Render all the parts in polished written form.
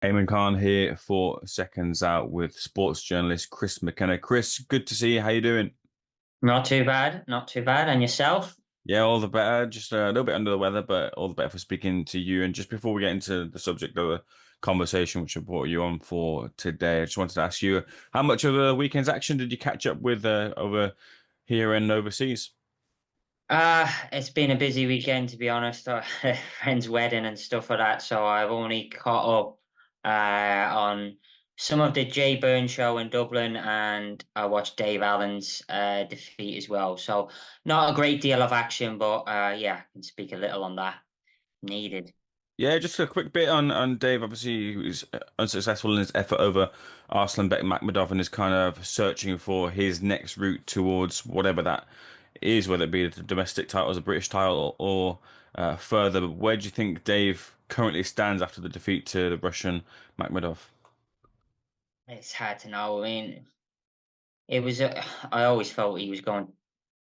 Eamon Khan here for Seconds Out with sports journalist Chris McKenna. Chris, good to see you. How you doing? Not too bad, not too bad. And yourself? Yeah, all the better. Just a little bit under the weather, but all the better for speaking to you. And just before we get into the subject of the conversation, which I brought you on for today, I just wanted to ask you, how much of the weekend's action did you catch up with over here and overseas? It's been a busy weekend to be honest. Friend's wedding and stuff like that. So I've only caught up on some of the Jay Byrne show in Dublin, and I watched Dave Allen's defeat as well. So not a great deal of action, but yeah, I can speak a little on that. Needed. Yeah, just a quick bit on Dave. Obviously, he was unsuccessful in his effort over Arslanbek Makhmudov and is kind of searching for his next route towards whatever that is, whether it be the domestic title, as a British title, or further. But where do you think Dave currently stands after the defeat to the Russian Makhmudov? It's hard to know. I mean, it was. I always felt he was going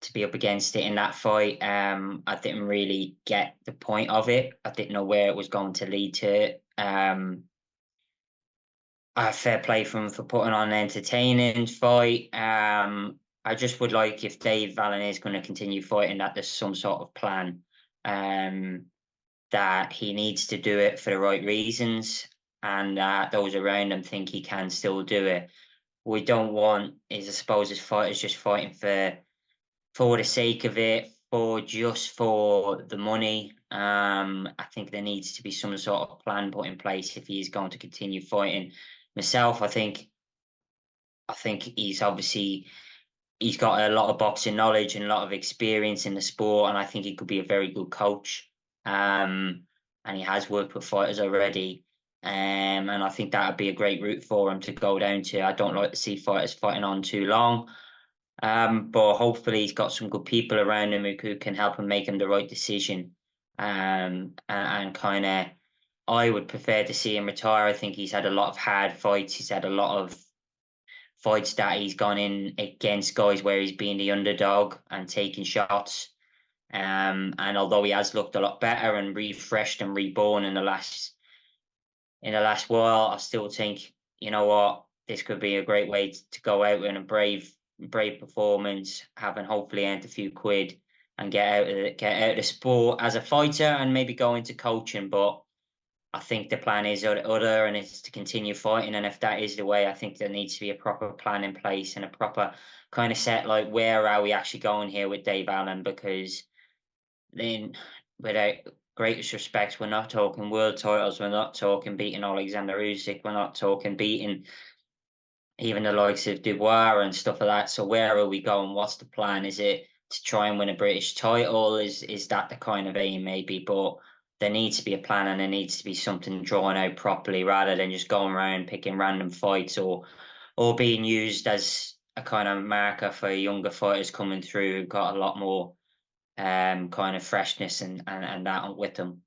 to be up against it in that fight. I didn't really get the point of it. I didn't know where it was going to lead to. Fair play from for putting on an entertaining fight. I just would like if Dave Allen is going to continue fighting that there's some sort of plan. Um, that he needs to do it for the right reasons, and that those around him think he can still do it. We don't want is I suppose his fighters just fighting for the sake of it, for just for the money. I think there needs to be some sort of plan put in place if he is going to continue fighting. Myself, I think he's got a lot of boxing knowledge and a lot of experience in the sport, and I think he could be a very good coach. And he has worked with fighters already. And I think that would be a great route for him to go down to. I don't like to see fighters fighting on too long. But hopefully he's got some good people around him who can help him make him the right decision. And kind of, I would prefer to see him retire. I think he's had a lot of hard fights. He's had a lot of fights that he's gone in against guys where he's been the underdog and taking shots. And although he has looked a lot better and refreshed and reborn in the last while, I still think, you know what, this could be a great way to go out in a brave performance, having hopefully earned a few quid and get out of the sport as a fighter and maybe go into coaching. But I think the plan is other, and it's to continue fighting. And if that is the way, I think there needs to be a proper plan in place and a proper kind of set, like where are we actually going here with Dave Allen? Because then, without greatest respect, we're not talking world titles. We're not talking beating Alexander Usyk. We're not talking beating even the likes of Dubois and stuff like that. So where are we going? What's the plan? Is it to try and win a British title? Is that the kind of aim maybe? But there needs to be a plan and there needs to be something drawn out properly rather than just going around picking random fights or being used as a kind of marker for younger fighters coming through who've got a lot more kind of freshness and that with them.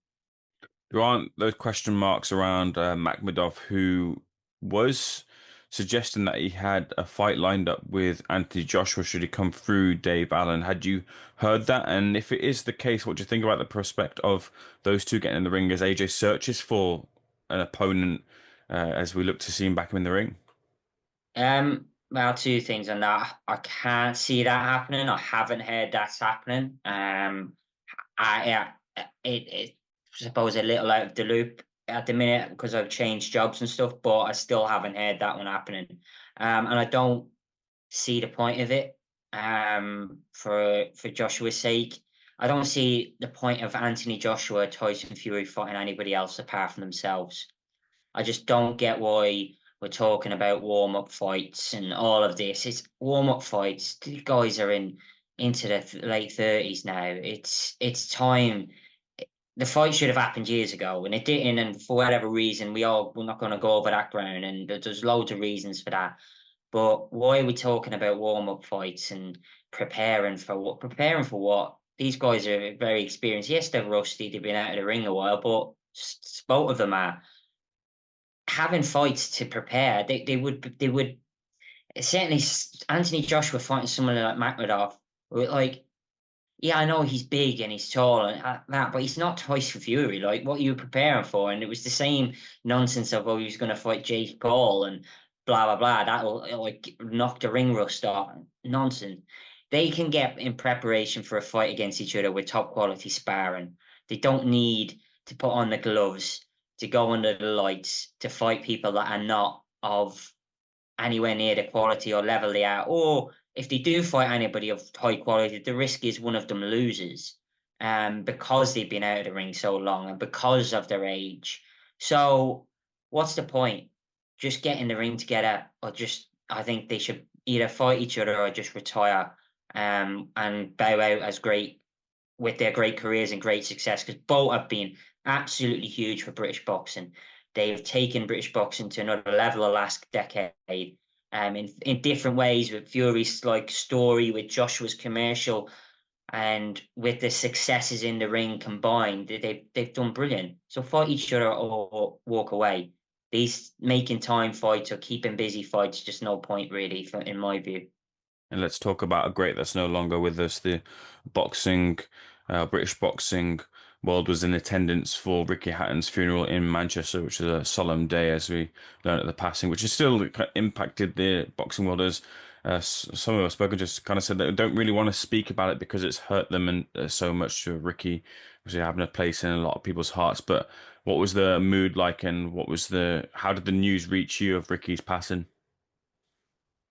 There aren't those question marks around Makhmudov, who was suggesting that he had a fight lined up with Anthony Joshua should he come through Dave Allen. Had you heard that? And if it is the case, what do you think about the prospect of those two getting in the ring as AJ searches for an opponent as we look to see him back in the ring? Well, two things on that. I can't see that happening. I haven't heard that's happening. It I suppose a little out of the loop at the minute because I've changed jobs and stuff, but I still haven't heard that one happening. And I don't see the point of it. For Joshua's sake, I don't see the point of Anthony Joshua, Tyson Fury fighting anybody else apart from themselves. I just don't get why we're talking about warm-up fights and all of this. It's warm-up fights. These guys are into the late 30s now. It's time. The fight should have happened years ago, and it didn't. And for whatever reason, we're not going to go over that ground. And there's loads of reasons for that. But why are we talking about warm-up fights and preparing for what? Preparing for what? These guys are very experienced. Yes, they're rusty. They've been out of the ring a while, but both of them are having fights to prepare. They would certainly Anthony Joshua fighting someone like Makhmudov. Like yeah, I know he's big and he's tall and that, but he's not Tyson Fury. Like, what are you preparing for? And it was the same nonsense of, oh, he was going to fight Jake Paul and blah blah blah. That will like knock the ring rust off. Nonsense. They can get in preparation for a fight against each other with top quality sparring. They don't need to put on the gloves to go under the lights to fight people that are not of anywhere near the quality or level they are. Or if they do fight anybody of high quality, the risk is one of them loses, because they've been out of the ring so long and because of their age. So what's the point? Just get in the ring together, or just I think they should either fight each other or just retire, and bow out as great with their great careers and great success, because both have been absolutely huge for British boxing. They've taken British boxing to another level the last decade, in different ways, with Fury's like story, with Joshua's commercial, and with the successes in the ring combined. They've done brilliant. So fight each other or walk away. These making time fights or keeping busy fights, just no point really, in my view. And let's talk about a great that's no longer with us. The boxing, British boxing world was in attendance for Ricky Hatton's funeral in Manchester, which is a solemn day as we learn at the passing, which has still impacted the boxing world. As some of us spoken just kind of said that they don't really want to speak about it because it's hurt them and so much. Ricky obviously having a place in a lot of people's hearts. But what was the mood like, and how did the news reach you of Ricky's passing?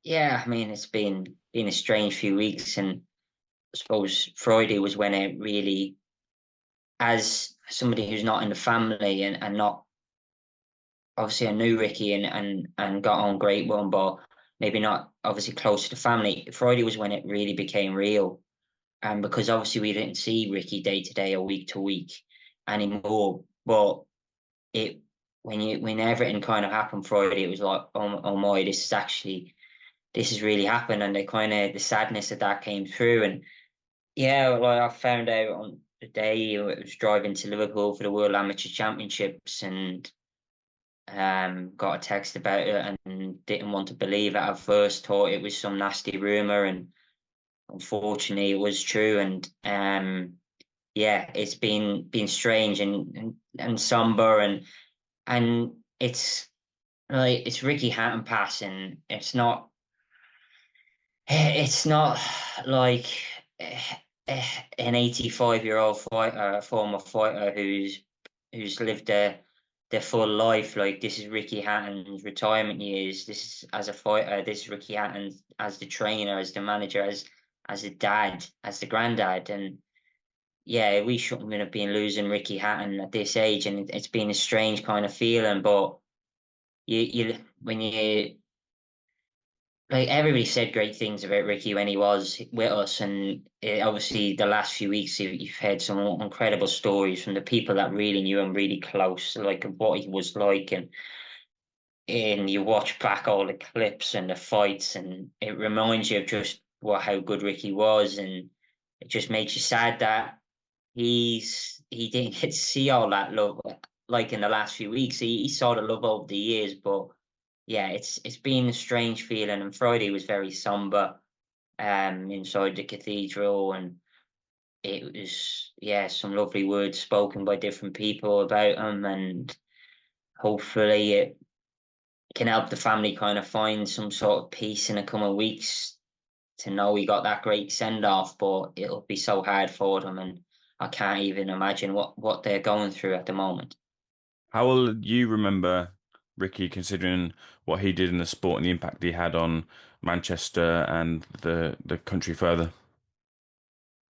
Yeah, I mean, it's been a strange few weeks, and I suppose Friday was when it really, as somebody who's not in the family and not obviously I knew Ricky and got on great with him, but maybe not obviously close to the family. Friday was when it really became real. And because obviously we didn't see Ricky day to day or week to week anymore. But it when everything kind of happened Friday, it was like, oh my, this has really happened, and the sadness that came through. And yeah, like I found out on the day I was driving to Liverpool for the World Amateur Championships, and got a text about it and didn't want to believe it at first, thought it was some nasty rumor, and unfortunately it was true. And yeah, it's been strange and somber, and it's Ricky Hatton passing. It's not like eh, an 85-year-old fighter, former fighter who's lived their full life. Like, this is Ricky Hatton's retirement years. This is as a fighter. This is Ricky Hatton as the trainer, as the manager, as a dad, as the granddad. And yeah, we shouldn't have been losing Ricky Hatton at this age, and it's been a strange kind of feeling. But you when you like, everybody said great things about Ricky when he was with us, and obviously the last few weeks you've heard some incredible stories from the people that really knew him really close, like what he was like, and you watch back all the clips and the fights, and it reminds you of just how good Ricky was, and it just makes you sad that he didn't get to see all that love like in the last few weeks. He saw the love over the years, but yeah, it's been a strange feeling. And Friday was very somber, inside the cathedral, and it was, yeah, some lovely words spoken by different people about him, and hopefully it can help the family kind of find some sort of peace in the coming weeks, to know he got that great send off. But it'll be so hard for them, and I can't even imagine what they're going through at the moment. How will you remember Ricky, considering what he did in the sport and the impact he had on Manchester and the country further?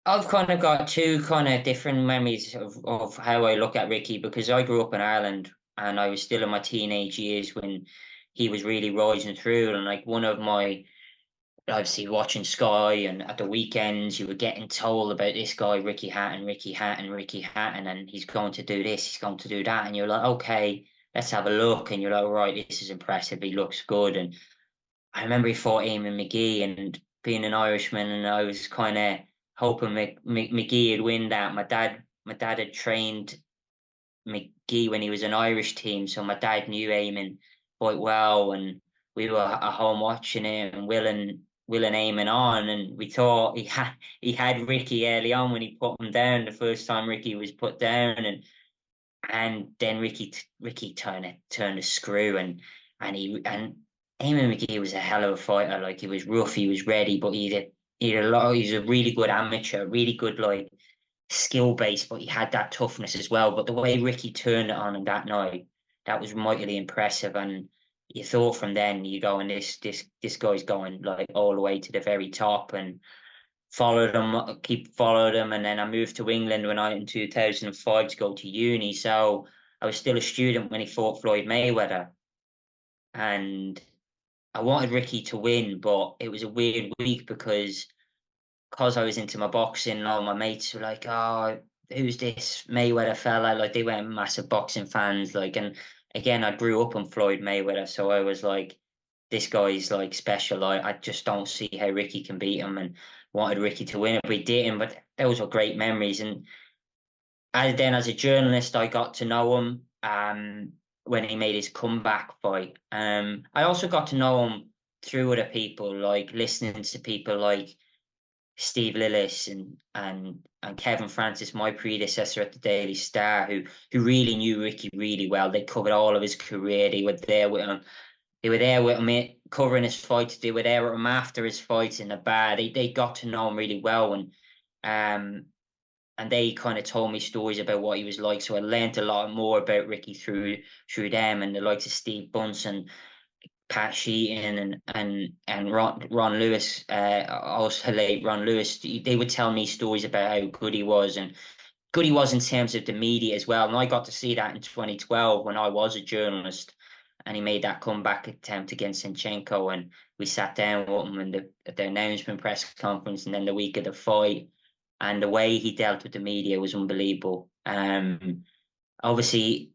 I've kind of got two kind of different memories of how I look at Ricky, because I grew up in Ireland and I was still in my teenage years when he was really rising through. And like, one of my, obviously watching Sky, and at the weekends you were getting told about this guy, Ricky Hatton, Ricky Hatton, Ricky Hatton, and he's going to do this, he's going to do that. And you're like, okay, let's have a look. And you're like, right, this is impressive. He looks good. And I remember he fought Eamon McGee, and being an Irishman, and I was kind of hoping McGee would win that. My dad had trained McGee when he was an Irish team, so my dad knew Eamon quite well, and we were at home watching it. And Will Will and Eamon on, and we thought he had Ricky early on when he put him down the first time Ricky was put down, and then Ricky turned a screw, and Eamon McGee was a hell of a fighter. Like, he was rough, he was ready, but he had a lot. He's a really good amateur, really good like skill base, but he had that toughness as well. But the way Ricky turned it on him that night, that was mightily impressive. And you thought from then you go, and this guy's going like all the way to the very top. And followed him, and then I moved to England when I in 2005 to go to uni. So I was still a student when he fought Floyd Mayweather, and I wanted Ricky to win, but it was a weird week because I was into my boxing, and all my mates were like, "Oh, who's this Mayweather fella?" Like, they weren't massive boxing fans. Like, and again, I grew up on Floyd Mayweather, so I was like, "This guy's like special. I just don't see how Ricky can beat him," and wanted Ricky to win it, but he didn't. But those were great memories. And as a journalist, I got to know him when he made his comeback fight. I also got to know him through other people, like listening to people like Steve Lillis and Kevin Francis, my predecessor at the Daily Star, who really knew Ricky really well. They covered all of his career. They were there with him. They were there with him covering his fights. They were there with him after his fights in the bar. They got to know him really well, um and they kind of told me stories about what he was like. So I learned a lot more about Ricky through them, and the likes of Steve Bunsen, Pat Sheehan, and Ron Lewis, also late Ron Lewis. They would tell me stories about how good he was, and good he was in terms of the media as well. And I got to see that in 2012 when I was a journalist, and he made that comeback attempt against Zinchenko, and we sat down with him at the announcement press conference, and then the week of the fight, and the way he dealt with the media was unbelievable. Obviously,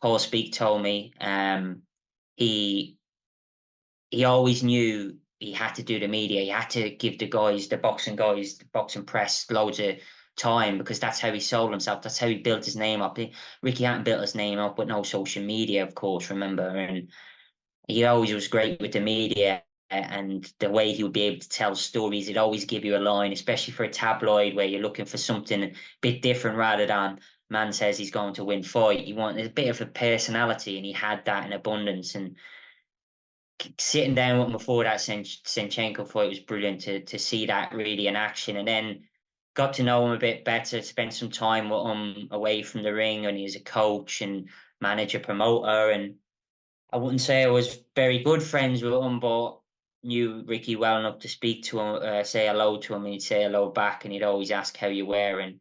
Paul Speak told me, he he always knew he had to do the media. He had to give the boxing guys, the boxing press, loads of time, because that's how he sold himself. That's how he built his name up. Ricky hadn't built his name up with no social media, of course, remember? And he always was great with the media, and the way he would be able to tell stories. He'd always give you a line, especially for a tabloid where you're looking for something a bit different rather than man says he's going to win fight. You want a bit of a personality, and he had that in abundance. And sitting down with him before that Sinchenko fight was brilliant to see that really in action. And then got to know him a bit better, spent some time with him away from the ring, and he was a coach and manager, promoter. And I wouldn't say I was very good friends with him, but knew Ricky well enough to speak to him, say hello to him, and he'd say hello back, and he'd always ask how you were, and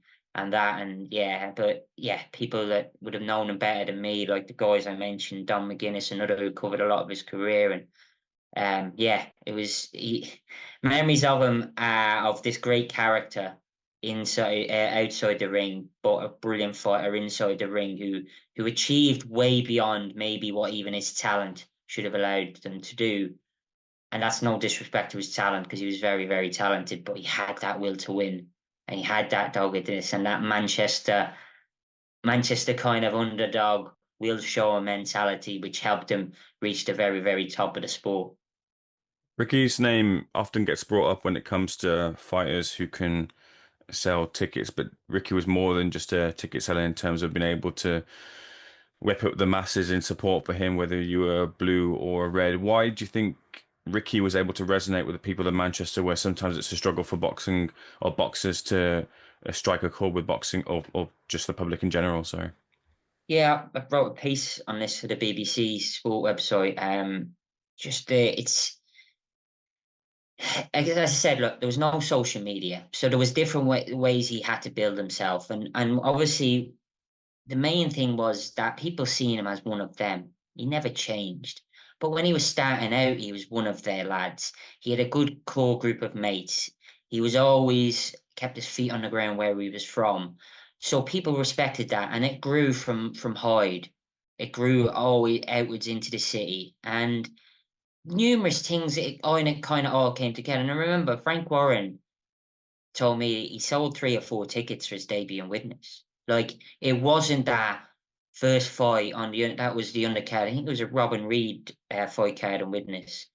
that. And yeah, but yeah, people that would have known him better than me, like the guys I mentioned, Don McGuinness, another who covered a lot of his career. And yeah, it was memories of him, of this great character outside the ring, but a brilliant fighter inside the ring who achieved way beyond maybe what even his talent should have allowed them to do. And that's no disrespect to his talent, because he was very, very talented, but he had that will to win, and he had that doggedness and that Manchester kind of underdog will show a mentality, which helped him reach the very, very top of the sport. Ricky's name often gets brought up when it comes to fighters who can sell tickets, but Ricky was more than just a ticket seller in terms of being able to whip up the masses in support for him, whether you were blue or red. Why do you think Ricky was able to resonate with the people of Manchester, where sometimes it's a struggle for boxing or boxers to strike a chord with boxing or just the public in general? Sorry. Yeah, I wrote a piece on this for the BBC Sport website. Just it's as I said, look, there was no social media, so there was different ways he had to build himself, and obviously the main thing was that people seen him as one of them. He never changed. But when he was starting out, he was one of their lads. He had a good core group of mates. He was always kept his feet on the ground where he was from. So people respected that, and it grew from Hyde. It grew always outwards into the city, and numerous things. It kind of all came together. And I remember Frank Warren told me he sold 3 or 4 tickets for his debut in Witness. Like, it wasn't that first fight on that was the undercard. I think it was a Robin Reed fight card in Witness.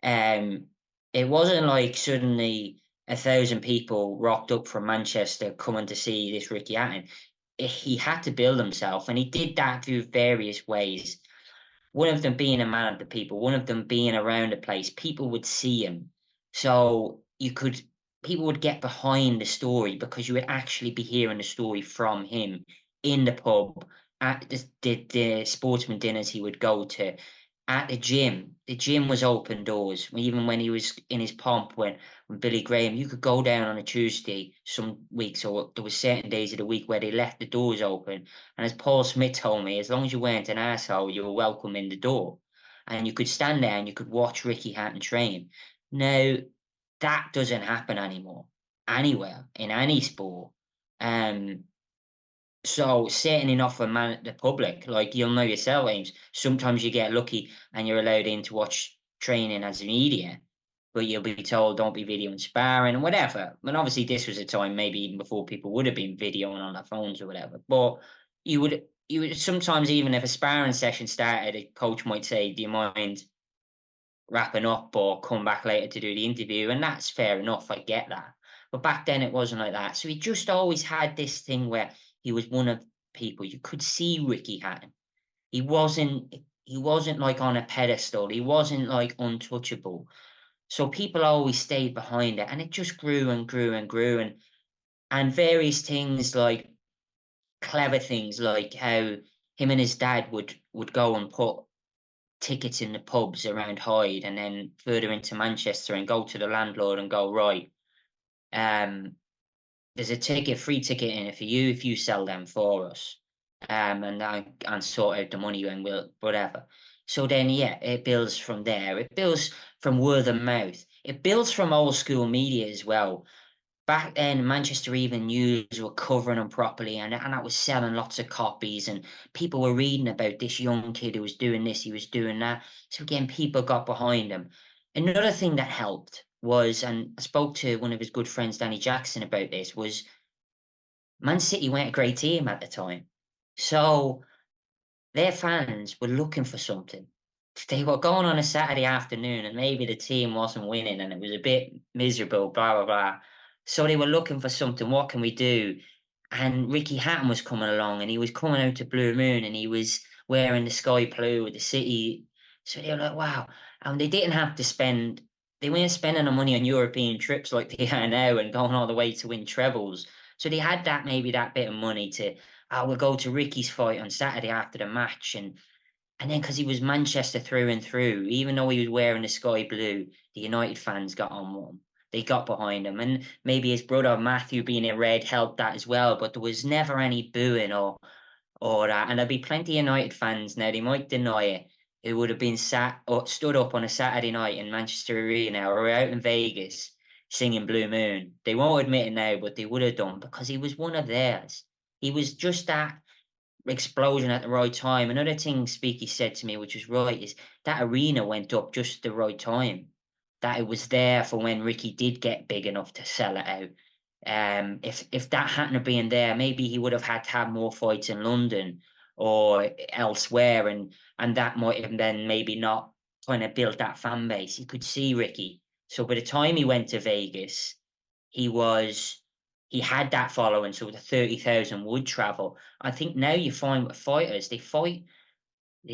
Um, it wasn't like suddenly 1,000 people rocked up from Manchester coming to see this Ricky Hatton. He had to build himself, and he did that through various ways. One of them being a man of the people, one of them being around the place. People would see him, so people would get behind the story because you would actually be hearing the story from him in the pub, at the sportsman dinners he would go to, at the gym. The gym was open doors. Even when he was in his pomp, when Billy Graham, you could go down on a Tuesday some weeks, or there was certain days of the week where they left the doors open. And as Paul Smith told me, as long as you weren't an asshole, you were welcome in the door. And you could stand there and you could watch Ricky Hatton train. Now, that doesn't happen anymore, anywhere, in any sport. Um, so certainly not for man the public. Like, you'll know yourself, Ames. Sometimes you get lucky and you're allowed in to watch training as a media, but you'll be told don't be videoing sparring and whatever. And obviously this was a time maybe even before people would have been videoing on their phones or whatever. But you would sometimes, even if a sparring session started, a coach might say, "Do you mind wrapping up or come back later to do the interview?" And that's fair enough. I get that. But back then it wasn't like that. So he just always had this thing where he was one of people. You could see Ricky Hatton. He wasn't like on a pedestal. He wasn't like untouchable. So people always stayed behind it, and it just grew and grew and grew, and various things, like clever things, like how him and his dad would go and put tickets in the pubs around Hyde, and then further into Manchester, and go to the landlord and go, right, um, there's a free ticket in it for you if you sell them for us, and sort out the money, and we'll whatever. So then, yeah, it builds from there. It builds from word of mouth. It builds from old school media as well. Back then, Manchester Evening News were covering them properly, and that was selling lots of copies, and people were reading about this young kid who was doing this, he was doing that. So again, people got behind him. Another thing that helped was, and I spoke to one of his good friends, Danny Jackson, about this, was Man City weren't a great team at the time. So their fans were looking for something. They were going on a Saturday afternoon, and maybe the team wasn't winning and it was a bit miserable, blah, blah, blah. So they were looking for something. What can we do? And Ricky Hatton was coming along, and he was coming out to Blue Moon, and he was wearing the sky blue with the city. So they were like, wow. And they weren't spending the money on European trips like they are now and going all the way to win trebles. So they had maybe that bit of money to, we'll go to Ricky's fight on Saturday after the match. And then, because he was Manchester through and through, even though he was wearing the sky blue, the United fans got on with him. They got behind him. And maybe his brother Matthew being in red helped that as well. But there was never any booing or that. And there'd be plenty of United fans now, they might deny it, who would have been sat or stood up on a Saturday night in Manchester Arena or out in Vegas singing Blue Moon. They won't admit it now, but they would have done, because he was one of theirs. He was just that explosion at the right time. Another thing Speaky said to me, which was right, is that arena went up just the right time. That it was there for when Ricky did get big enough to sell it out. If that hadn't have been there, maybe he would have had to have more fights in London or elsewhere, and that might have then maybe not kind of built that fan base. You could see Ricky. So by the time he went to Vegas, he was he had that following, so the 30,000 would travel. I think now you find with fighters, they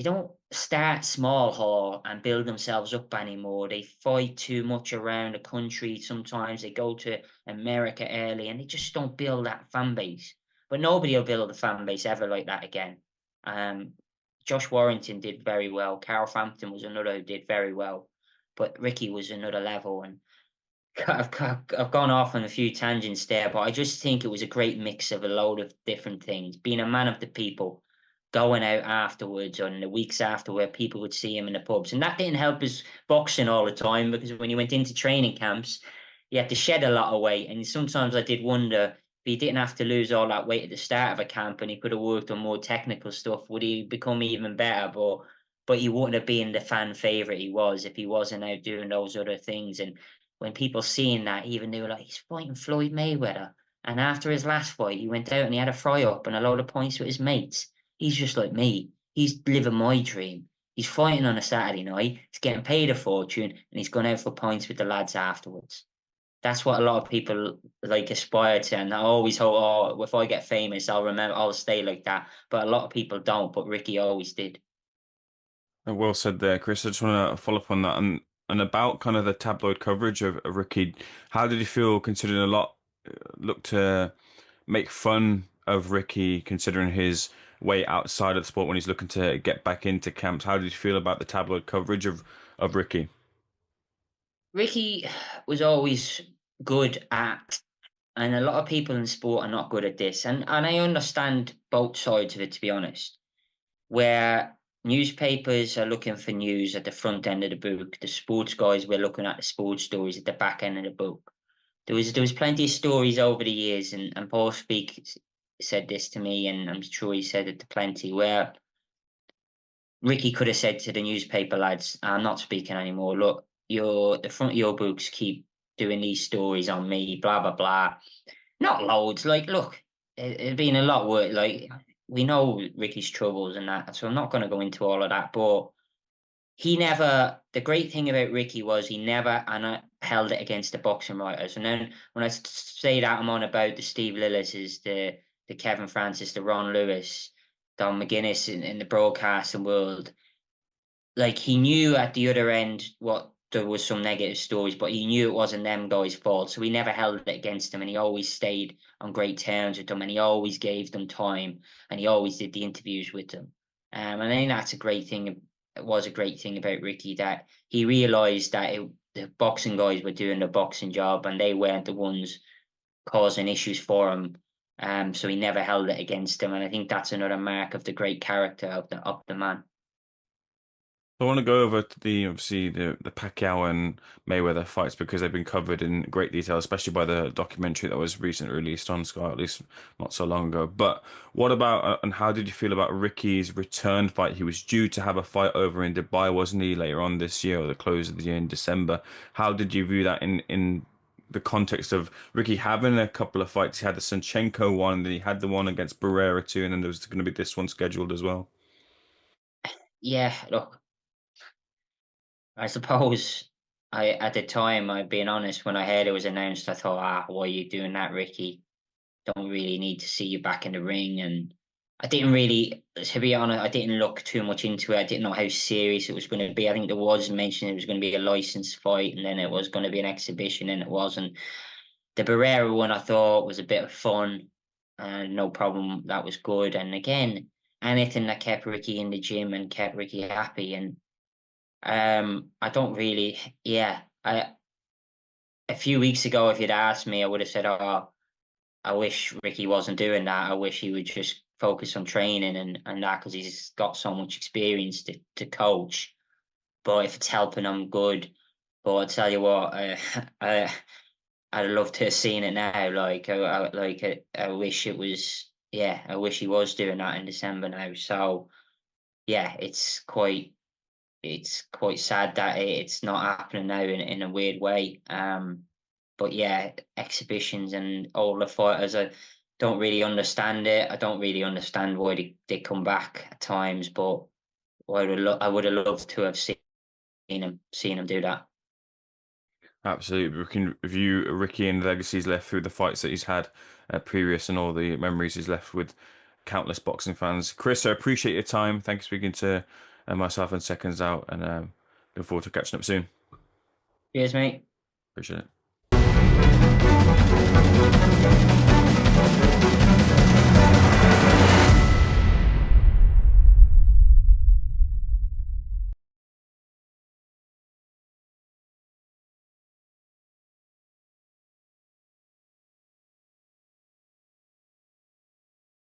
don't start small hall and build themselves up anymore. They fight too much around the country. Sometimes they go to America early, and they just don't build that fan base. But nobody will build a fan base ever like that again. Um, Josh Warrington did very well. Carl Frampton was another who did very well. But Ricky was another level. And I've gone off on a few tangents there, but I just think it was a great mix of a load of different things. Being a man of the people, going out afterwards or in the weeks after, where people would see him in the pubs. And that didn't help his boxing all the time, because when he went into training camps, he had to shed a lot of weight. And sometimes I did wonder, if he didn't have to lose all that weight at the start of a camp and he could have worked on more technical stuff, would he become even better? But he wouldn't have been the fan favorite he was if he wasn't out doing those other things. And when people seeing that, even they were like, he's fighting Floyd Mayweather. And after his last fight, he went out and he had a fry up and a load of points with his mates. He's just like me. He's living my dream. He's fighting on a Saturday night. He's getting paid a fortune, and he's going out for pints with the lads afterwards. That's what a lot of people like aspire to, and I always hope, oh, if I get famous, I'll stay like that. But a lot of people don't. But Ricky always did. Well said there, Chris. I just want to follow up on that and about kind of the tabloid coverage of Ricky. How did you feel considering a lot look to make fun of Ricky considering his way outside of the sport when he's looking to get back into camps? How did you feel about the tabloid coverage of Ricky? Ricky was always good at, and a lot of people in sport are not good at this, and I understand both sides of it, to be honest. Where newspapers are looking for news at the front end of the book, the sports guys were looking at the sports stories at the back end of the book. There was plenty of stories over the years, and Paul Speak said this to me, and I'm sure he said it to plenty, where Ricky could have said to the newspaper lads, "I'm not speaking anymore. Look, the front of your books keep doing these stories on me, blah blah blah. Not loads. Like, look, it'd been a lot worse. Like, we know Ricky's troubles and that, so I'm not going to go into all of that. But he never. The great thing about Ricky was he never and I held it against the boxing writers. And then when I say that, I'm on about the Steve Lillises, the Kevin Francis, the Ron Lewis, Don McGuinness in the broadcasting world. Like, he knew at the other end what there was some negative stories, but he knew it wasn't them guys' fault. So he never held it against them, and he always stayed on great terms with them, and he always gave them time, and he always did the interviews with them. And I think that's a great thing. It was a great thing about Ricky, that he realized that the boxing guys were doing the boxing job, and they weren't the ones causing issues for him. So he never held it against them, and I think that's another mark of the great character of the man. I want to go over to the obviously the Pacquiao and Mayweather fights because they've been covered in great detail, especially by the documentary that was recently released on Sky, at least not so long ago. But what about and how did you feel about Ricky's return fight? He was due to have a fight over in Dubai, wasn't he, later on this year or the close of the year in December? How did you view that in the context of Ricky having a couple of fights? He had the Sanchenko one, then he had the one against Barrera too, and then there was going to be this one scheduled as well. Yeah, look, I suppose I at the time, I've been honest, when I heard it was announced, I thought, why are you doing that, Ricky? Don't really need to see you back in the ring. And I didn't really, to be honest, I didn't look too much into it. I didn't know how serious it was going to be. I think there was mention it was going to be a licensed fight, and then it was going to be an exhibition, and it wasn't. The Barrera one I thought was a bit of fun, and no problem. That was good. And again, anything that kept Ricky in the gym and kept Ricky happy. And I don't really, yeah. A few weeks ago, if you'd asked me, I would have said, "Oh, I wish Ricky wasn't doing that. I wish he would just focus on training and that, because he's got so much experience to coach. But if it's helping him, good. But I tell you what, I I'd love to have seen it now. I wish it was. Yeah, I wish he was doing that in December now. So yeah, it's quite sad that it's not happening now in a weird way. But yeah, exhibitions and all the fighters, I don't really understand it. I don't really understand why they come back at times, but I would have loved to have seen him do that. Absolutely. We can review Ricky and the legacies left through the fights that he's had previous and all the memories he's left with countless boxing fans. Chris, I appreciate your time. Thanks for speaking to myself and Seconds Out, and look forward to catching up soon. Cheers, mate. Appreciate it.